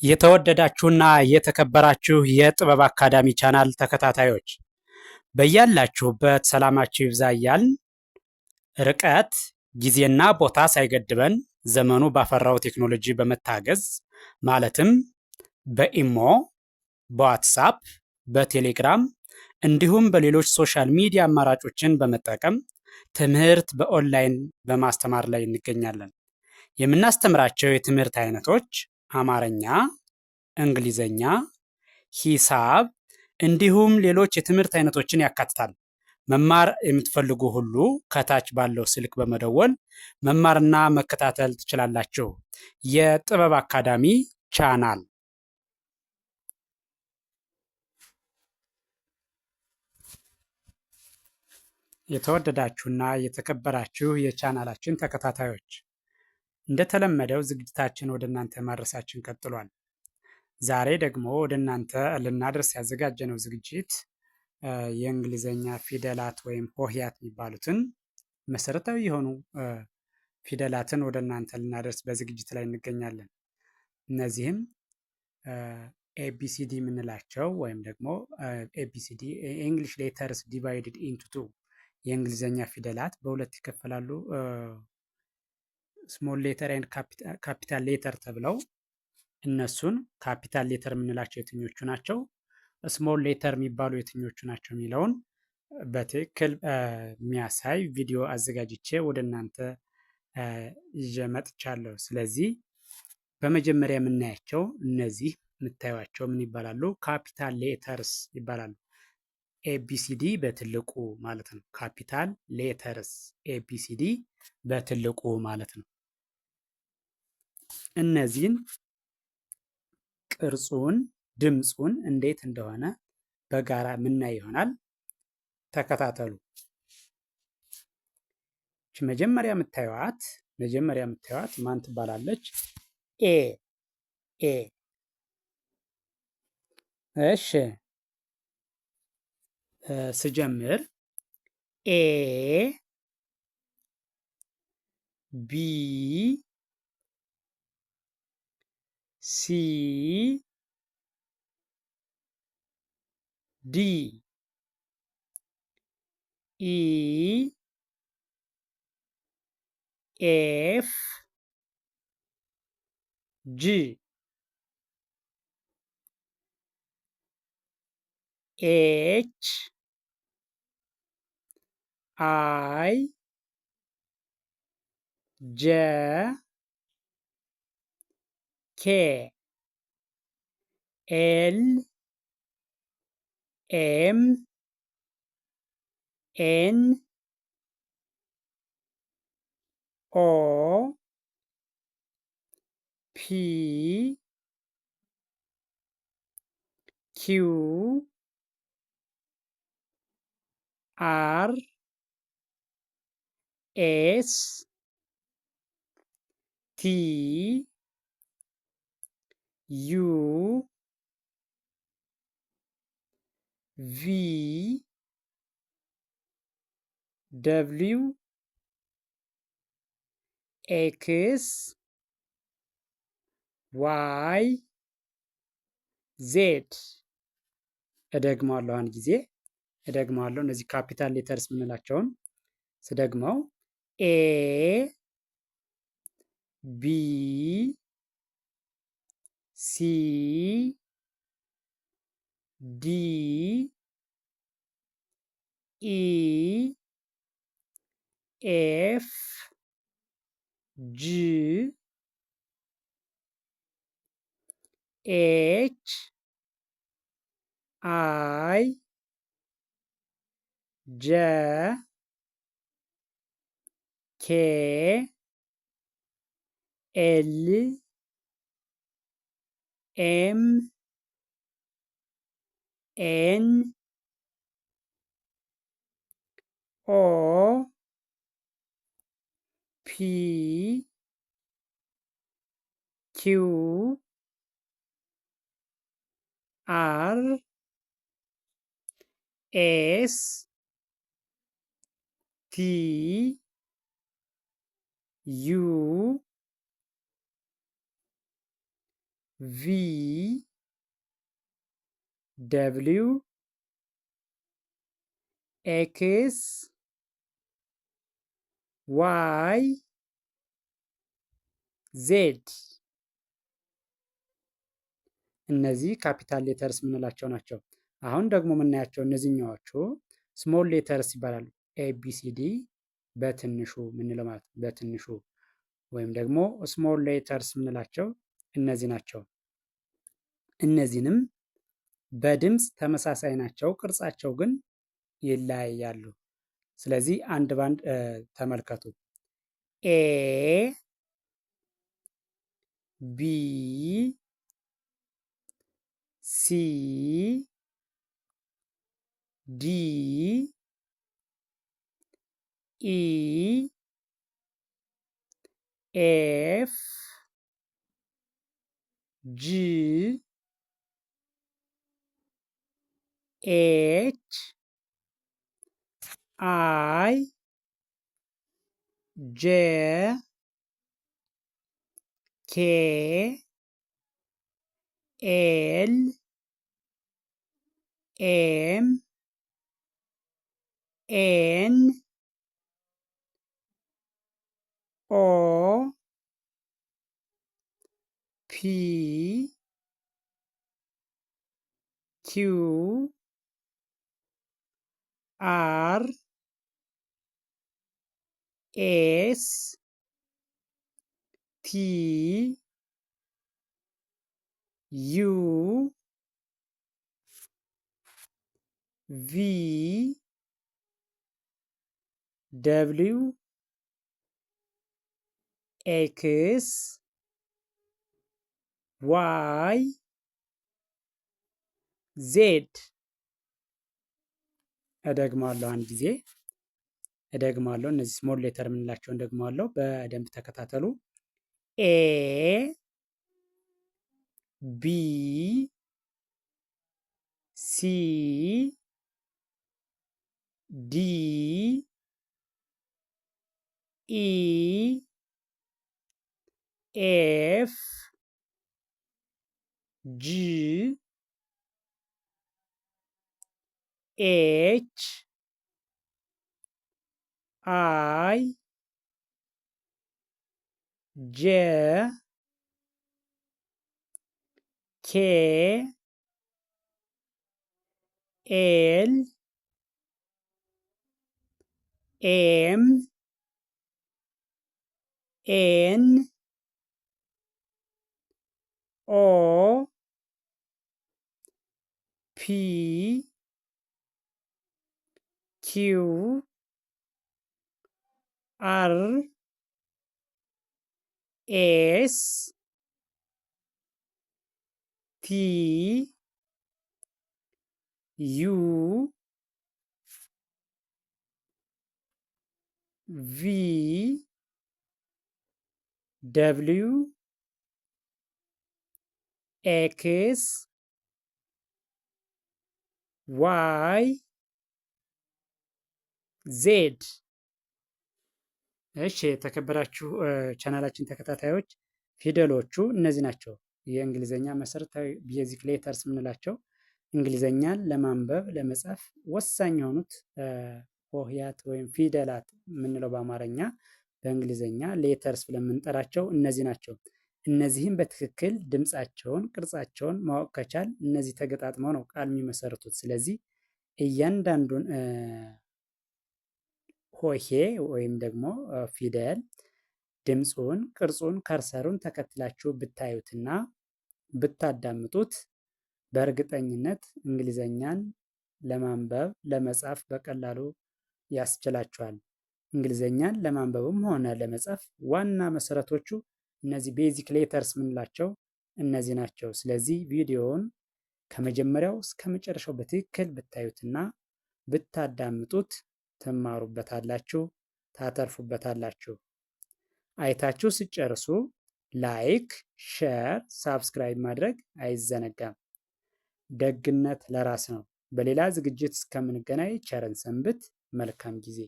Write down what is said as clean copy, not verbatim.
የተወደዳችሁና የተከበራችሁ የጥበብ አካዳሚ ቻናል ተከታታዮች በያላችሁበት ሰላማችሁ ይብዛ እያልን ርቀት ጊዜና ቦታ ሳይገድበን ዘመኑ ባፈራው ቴክኖሎጂ በመታገዝ ማለትም በኢሞ፣ በዋትሳፕ፣ በቴሌግራም እንዲሁም በሌሎች ሶሻል ሚዲያ አማራጮችን በመጠቀም ትምህርት በኦንላይን በማስተማር ላይ እንገኛለን። የምናስተምራቸው የትምህርት አይነቶች አማርኛ፣ እንግሊዘኛ፣ ሂሳብ እንዲሁም ሌሎች የትምህርት አይነቶችን ያካትታል። መማር የምትፈልጉ ሁሉ ከታች ባለው ስልክ በመደወል መማርና መከታተል ትችላላችሁ። የጥበብ አካዳሚ ቻናል የተወደዳችሁና የተከበራችሁ የቻናላችን ተከታታዮች እንደተለመደው ዝግጅታችን ወደ እናንተ ማድረሳችን ቀጥሏል። ዛሬ ደግሞ ወደ እናንተ ልናደርስ ያዘጋጀነው ዝግጅት የእንግሊዘኛ ፊደላት ወይም ሆሄያት የሚባሉትን መሰረታዊ የሆኑ ፊደላትን ወደ እናንተ ልናደርስ በዝግጅት ላይ እንገኛለን። እነዚህም ኤቢሲዲ የምንላቸው ወይም ደግሞ ኤቢሲዲ የእንግሊሽ ሌተርስ ዲቫይድድ ኢንቱ ቱ የእንግሊዘኛ ፊደላት በሁለት ይከፈላሉ። ስሞል ሌተር ኤንድ ካፒታል ሌተር ተብለው እነሱን ካፒታል ሌተር የምንላቸው የትኞቹ ናቸው፣ ስሞል ሌተር የሚባሉ የትኞቹ ናቸው የሚለውን በትክክል የሚያሳይ ቪዲዮ አዘጋጅቼ ወደ እናንተ ይዤ መጥቻለሁ። ስለዚህ በመጀመሪያ የምናያቸው እነዚህ የምታዩቸው ምን ይባላሉ? ካፒታል ሌተርስ ይባላሉ። ኤቢሲዲ በትልቁ ማለት ነው። ካፒታል ሌተርስ ኤቢሲዲ በትልቁ ማለት ነው። እነዚህን ቅርጹን ድምፁን እንዴት እንደሆነ በጋራ ምናይ ይሆናል። ተከታተሉ። መጀመሪያ የምታዩት ማን ትባላለች? ኤ ኤ። እሺ ስጀምር ኤ ቢ ሲ ዲ ኢ ኤፍ ጂ ኤች አይ ጄ ኬ ኤል ኤም ኤን ኦ ፒ ኪው አር ኤስ ቲ ዩ ቪ ደብሊው ኤክስ ዋይ ዜድ። እደግመዋለሁ አንድ ጊዜ እደግመዋለሁ። እነዚህ ካፒታል ሌተርስ የምንላቸውን ስደግመው ኤ ቢ ሲ ዲ ኢ ኤፍ ጂ ኤች አይ ጄ ኬ ኤል ኤም ኤን ኦ ፒ ኪው አር ኤስ ቲ ዩ ቪ ደብሊው ኤክስ ዋይ ዜድ እነዚህ ካፒታል ሌተርስ የምንላቸው ናቸው። አሁን ደግሞ የምናያቸው እነዚህኛዎቹ ስሞል ሌተርስ ይባላሉ። ኤቢሲዲ በትንሹ የምንለው ማለት ነው። በትንሹ ወይም ደግሞ ስሞል ሌተርስ የምንላቸው እነዚህ ናቸው። እነዚህንም በድምፅ ተመሳሳይ ናቸው፣ ቅርጻቸው ግን ይለያያሉ። ስለዚህ አንድ ባንድ ተመልከቱ። ኤ ቢ ሲ ዲ ኢ ኤፍ ጂ ኤች አይ ጄ ኬ ኤል ኤም ኤን ኦ ፒ ኪው አር ኤስ ቲ ዩ ቪ ደብሊው ኤክስ ዋይ ዜድ። እደግማለሁ፣ አንድ ጊዜ እደግማለሁ። እነዚህ ስሞል ሌተር የምንላቸውን ደግማለሁ። በደንብ ተከታተሉ። ኤ ቢ ሲ ዲ ኢ ኤፍ ጂ ኤች አይ ጄ ኬ ኤል ኤም ኤን ኦ ፒ ኪው አር ኤስ ቲ ዩ ቪ ደብሊው ኤክስ ዋይ ዜድ። እሺ የተከበራችሁ ቻናላችን ተከታታዮች ፊደሎቹ እነዚህ ናቸው። የእንግሊዘኛ መሰረታዊ ቤዚክ ሌተርስ የምንላቸው እንግሊዘኛን ለማንበብ ለመጻፍ ወሳኝ የሆኑት ሆሄያት ወይም ፊደላት የምንለው በአማርኛ፣ በእንግሊዘኛ ሌተርስ ብለን የምንጠራቸው እነዚህ ናቸው። እነዚህም በትክክል ድምፃቸውን፣ ቅርጻቸውን ማወቅ ከቻል እነዚህ ተገጣጥመው ነው ቃል የሚመሰርቱት። ስለዚህ እያንዳንዱን ሆሄ ወይም ደግሞ ፊደል ድምፁን፣ ቅርጹን፣ ከርሰሩን ተከትላችሁ ብታዩትና ብታዳምጡት በእርግጠኝነት እንግሊዘኛን ለማንበብ ለመጻፍ በቀላሉ ያስችላችኋል። እንግሊዘኛን ለማንበብም ሆነ ለመጻፍ ዋና መሰረቶቹ እነዚህ ቤዚክ ሌተርስ የምንላቸው እነዚህ ናቸው። ስለዚህ ቪዲዮውን ከመጀመሪያው እስከ መጨረሻው በትክክል ብታዩትና ብታዳምጡት ትማሩበታላችሁ፣ ታተርፉበታላችሁ። አይታችሁ ስጨርሱ ላይክ፣ ሼር፣ ሳብስክራይብ ማድረግ አይዘነጋም። ደግነት ለራስ ነው። በሌላ ዝግጅት እስከምንገናኝ ቸርን ሰንብት። መልካም ጊዜ